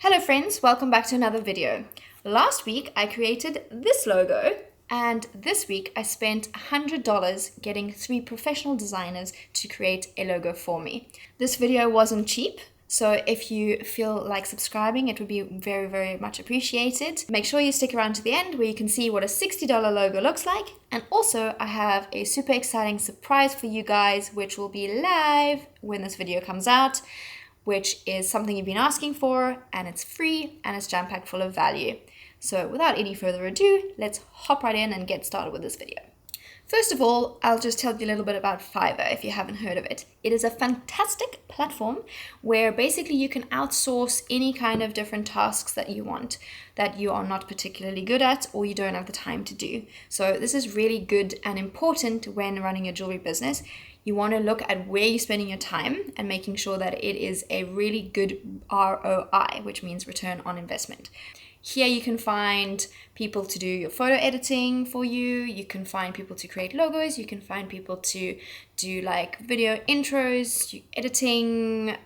Hello friends, welcome back to another video. Last week I created this logo and this week I spent $100 getting 3 professional designers to create a logo for me. This video wasn't cheap, so if you feel like subscribing, it would be very much appreciated. Make sure you stick around to the end where you can see what a $60 logo looks like. And also I have a super exciting surprise for you guys, which will be live when this video comes out, which is something you've been asking for, and it's free and it's jam-packed full of value. So without any further ado, let's hop right in and get started with this video. First of all, I'll just tell you a little bit about Fiverr if you haven't heard of it. It is a fantastic platform where basically you can outsource any kind of different tasks that you want, that you are not particularly good at or you don't have the time to do. So this is really good and important when running your jewelry business. You want to look at where you're spending your time and making sure that it is a really good ROI, which means return on investment. Here you can find people to do your photo editing for you. You can find people to create logos. You can find people to do like video intros, editing,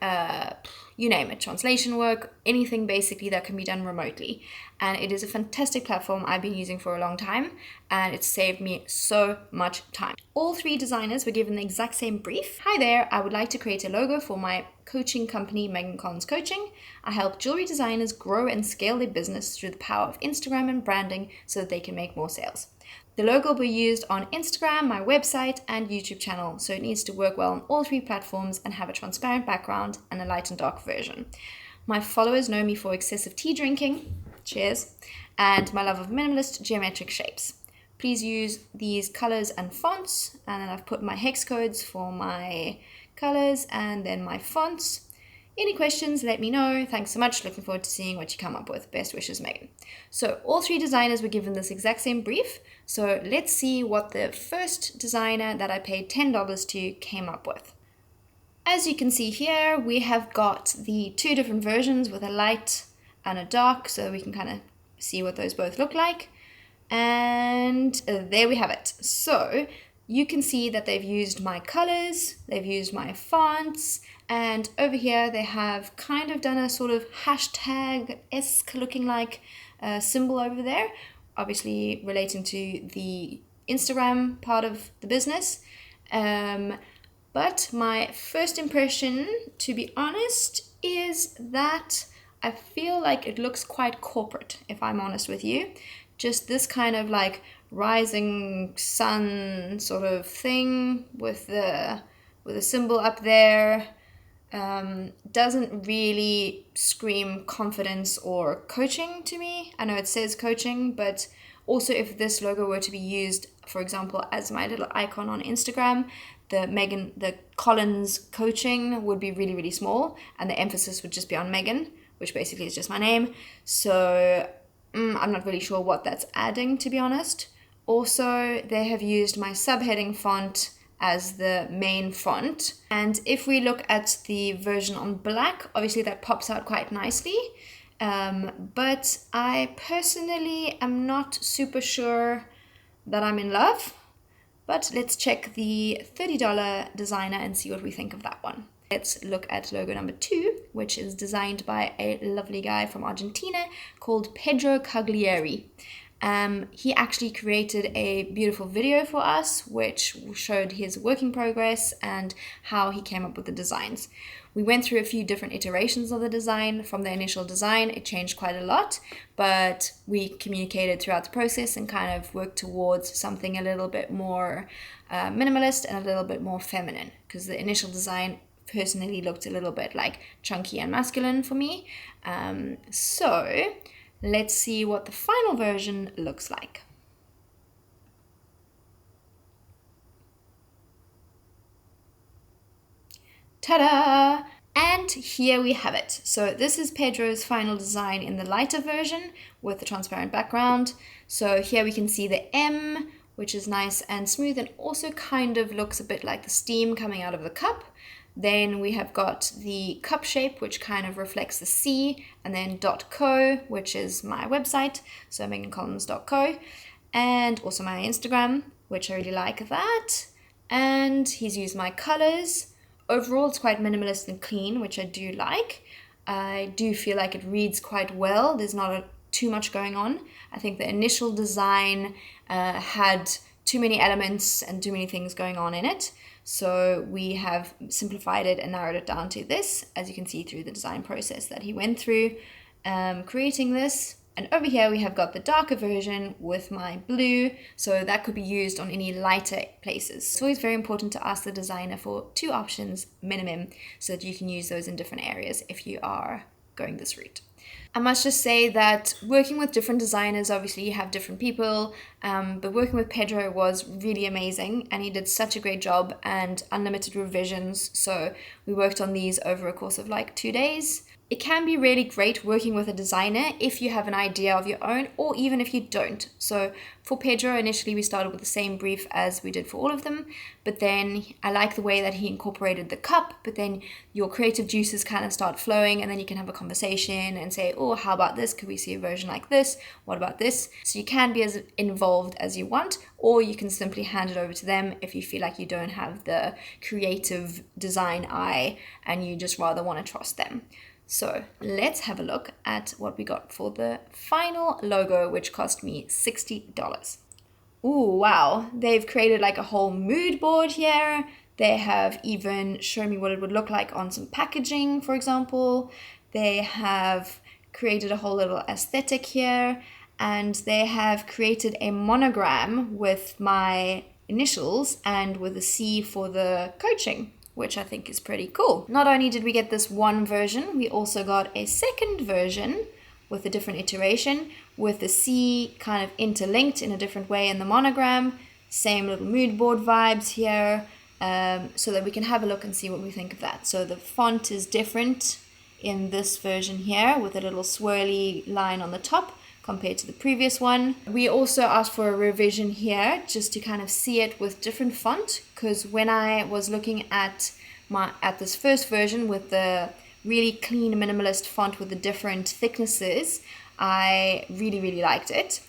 you name it, translation work, anything basically that can be done remotely. And it is a fantastic platform I've been using for a long time, and it's saved me so much time. All 3 designers were given the exact same brief. Hi there, I would like to create a logo for my coaching company, Megan Collins Coaching. I help jewelry designers grow and scale their business through the power of Instagram and branding so that they can make more sales. The logo will be used on Instagram, my website, and YouTube channel, so it needs to work well on all 3 platforms and have a transparent background and a light and dark version. My followers know me for excessive tea drinking, cheers, and my love of minimalist geometric shapes. Please use these colors and fonts, and then I've put my hex codes for my colors and then my fonts. Any questions, let me know. Thanks so much. Looking forward to seeing what you come up with. Best wishes, Megan. So all 3 designers were given this exact same brief. So let's see what the first designer that I paid $10 to came up with. As you can see here, we have got the 2 different versions with a light and a dark, so we can kind of see what those both look like. And there we have it. So you can see that they've used my colors, they've used my fonts, and over here they have kind of done a sort of hashtag-esque looking like symbol over there, obviously relating to the Instagram part of the business. But my first impression, to be honest, is that I feel like it looks quite corporate, if I'm honest with you. Just this kind of like rising sun sort of thing with a symbol up there doesn't really scream confidence or coaching to me. I know it says coaching, but also if this logo were to be used, for example, as my little icon on Instagram, the Collins coaching would be really small, and the emphasis would just be on Megan, which basically is just my name. So I'm not really sure what that's adding, to be honest. Also, they have used my subheading font as the main font. And if we look at the version on black, obviously that pops out quite nicely. But I personally am not super sure that I'm in love. But let's check the $30 designer and see what we think of that one. Let's look at logo number 2, which is designed by a lovely guy from Argentina called Pedro Cagliari. He actually created a beautiful video for us, which showed his work in progress and how he came up with the designs. We went through a few different iterations of the design. From the initial design, it changed quite a lot, but we communicated throughout the process and kind of worked towards something a little bit more minimalist and a little bit more feminine, because the initial design personally looked a little bit like chunky and masculine for me. So let's see what the final version looks like. Ta-da! And here we have it. So this is Pedro's final design in the lighter version with the transparent background. So here we can see the M, which is nice and smooth and also kind of looks a bit like the steam coming out of the cup. Then we have got the cup shape, which kind of reflects the C, and then .co, which is my website, so megancollins.co, and also my Instagram, which I really like that. And he's used my colors. Overall, it's quite minimalist and clean, which I do like. I do feel like it reads quite well. There's not too much going on. I think the initial design had too many elements and too many things going on in it. So we have simplified it and narrowed it down to this, as you can see through the design process that he went through creating this. And over here we have got the darker version with my blue, so that could be used on any lighter places. It's always very important to ask the designer for 2 options minimum, so that you can use those in different areas if you are going this route. I must just say that working with different designers, obviously you have different people, but working with Pedro was really amazing, and he did such a great job, and unlimited revisions. So we worked on these over a course of like 2 days. It can be really great working with a designer if you have an idea of your own, or even if you don't. So for Pedro, initially we started with the same brief as we did for all of them, but then I like the way that he incorporated the cup, but then your creative juices kind of start flowing, and then you can have a conversation and say, oh, how about this? Could we see a version like this? What about this? So you can be as involved as you want, or you can simply hand it over to them if you feel like you don't have the creative design eye and you just rather want to trust them. So let's have a look at what we got for the final logo, which cost me $60. Ooh, wow. They've created like a whole mood board here. They have even shown me what it would look like on some packaging, for example. They have created a whole little aesthetic here, and they have created a monogram with my initials and with a C for the coaching, which I think is pretty cool. Not only did we get this one version, we also got a second version with a different iteration, with the C kind of interlinked in a different way in the monogram. Same little mood board vibes here, so that we can have a look and see what we think of that. So the font is different in this version here, with a little swirly line on the top compared to the previous one. We also asked for a revision here just to kind of see it with different font, because when I was looking at this first version with the really clean minimalist font with the different thicknesses, I really liked it.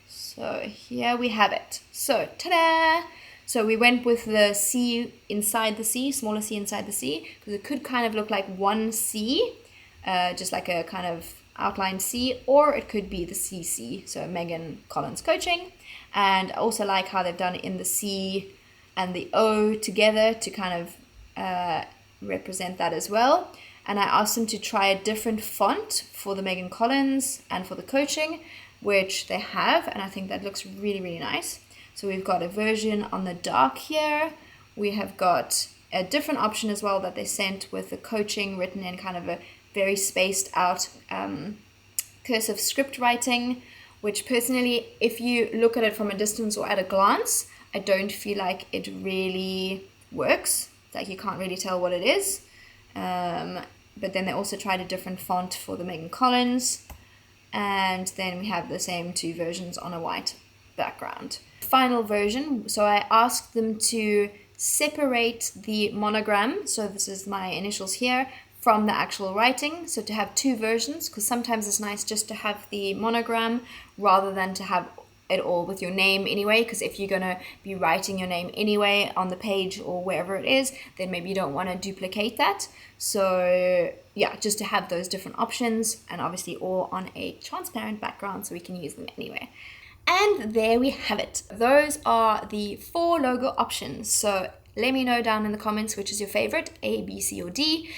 So here we have it. So ta-da! So we went with the C inside the C, smaller C inside the C, because it could kind of look like one C, just like a kind of outline C, or it could be the CC, so Megan Collins Coaching. And I also like how they've done it in the C and the O together to kind of represent that as well. And I asked them to try a different font for the Megan Collins and for the coaching, which they have, and I think that looks really nice. So we've got a version on the dark here. We have got a different option as well that they sent with the coaching written in kind of a very spaced out cursive script writing, which personally, if you look at it from a distance or at a glance, I don't feel like it really works. Like you can't really tell what it is. But then they also tried a different font for the Megan Collins, and then we have the same 2 versions on a white background. Final version, so I asked them to separate the monogram, so this is my initials here, from the actual writing, so to have 2 versions, because sometimes it's nice just to have the monogram rather than to have it all with your name anyway, because if you're going to be writing your name anyway on the page or wherever it is, then maybe you don't want to duplicate that. So yeah, just to have those different options, and obviously all on a transparent background so we can use them anywhere. And there we have it. Those are the 4 logo options. So let me know down in the comments which is your favorite, A, B, C, or D.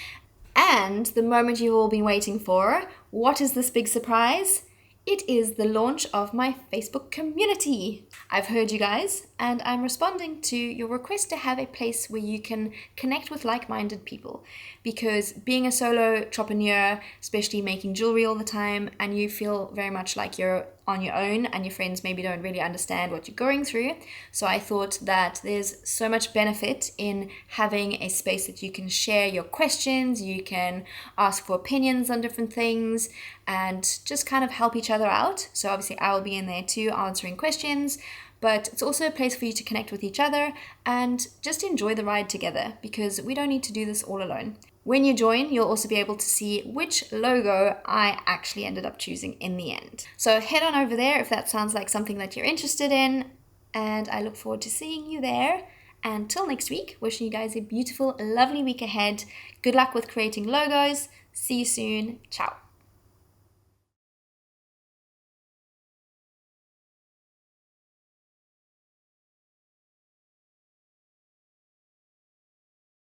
And the moment you've all been waiting for, what is this big surprise? It is the launch of my Facebook community. I've heard you guys, and I'm responding to your request to have a place where you can connect with like-minded people. Because being a solo entrepreneur, especially making jewelry all the time, and you feel very much like you're on your own and your friends maybe don't really understand what you're going through. So I thought that there's so much benefit in having a space that you can share your questions, you can ask for opinions on different things, and just kind of help each other out. So obviously I will be in there too, answering questions, but it's also a place for you to connect with each other and just enjoy the ride together, because we don't need to do this all alone. When you join, you'll also be able to see which logo I actually ended up choosing in the end. So head on over there if that sounds like something that you're interested in, and I look forward to seeing you there. Until next week, wishing you guys a beautiful, lovely week ahead. Good luck with creating logos. See you soon. Ciao.